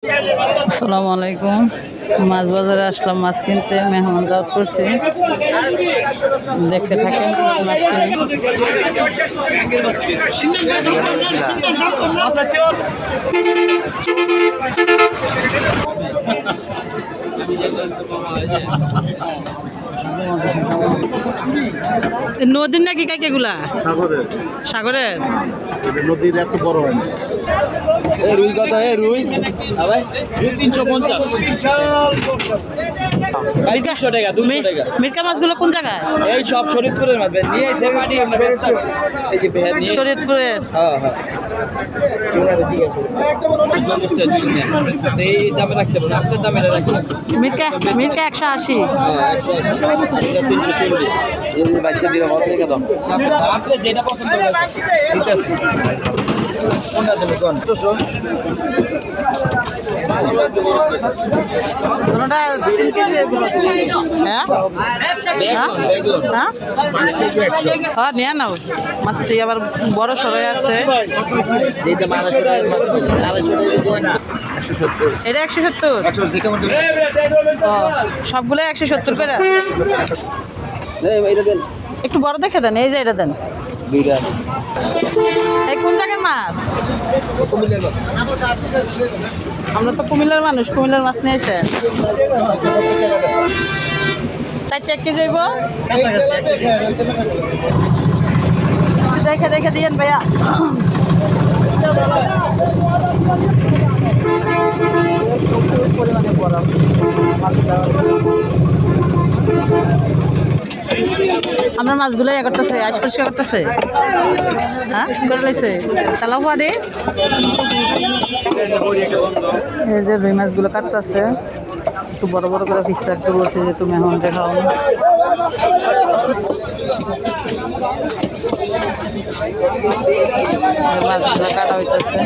আসসালামু আলাইকুম। মাছ বাজারে আসলাম মাছ কিনতে, মেহমান দাওয়াত করছি। দেখতে থাকেন মাছ কিনে। নদীর নাকি কাইকেগুলা? সাগরের। সাগরের নদীর এত বড় হয় না। রুই কত? রুই 350। টাকা 200 টাকা। মিরকা মাছগুলো কোন জায়গায়? এই সব শরীয়তপুরের মাছ নিয়ে এসে মাটি আমরা ব্যস্ত আছি। এই যে ভেড়া নিয়ে শরীয়তপুরের। হ্যাঁ হ্যাঁ এই দামে রাখতে পারবো, আপনার দামে রাখতে মিরকা 180। 340। এই বাচ্চা দিলে বড় দেখে দাম আপনি যেটা পছন্দ করেন কোনটা দেবেন কোন কোনটা 3 কেজি এগুলো? হ্যাঁ হ্যাঁ নিয়ে নাও। মাছটি আবার বড় সরাই আছে। যেটা 1200 টাকা মাছ 250 টাকা। এটা 170। সবগুলো 170 করে। একটু বড় দেখে দেন, এই যে এটা দেন। এই কোন জায়গার মাছ? আমরা তো কুমিল্লার মানুষ, কুমিল্লার মাছ নিয়ে এসেছেন। 4 1 কেজি যাইব। দেখে দেখে দিয়েন ভাইয়া। পরিমাণে বরফ। আপনার মাছগুলো ইয়ে করতেছে, আইস পরিষ্কার করতেছে। হ্যাঁ করে লাইছে তালাও পারে। এই যে রুই মাছগুলো কাটতেছে, একটু বড় বড় করে পিস রাখতে বলছে, যেহেতু মেহমানকে খাওয়ানো। মাছগুলো কাটা হইতেছে।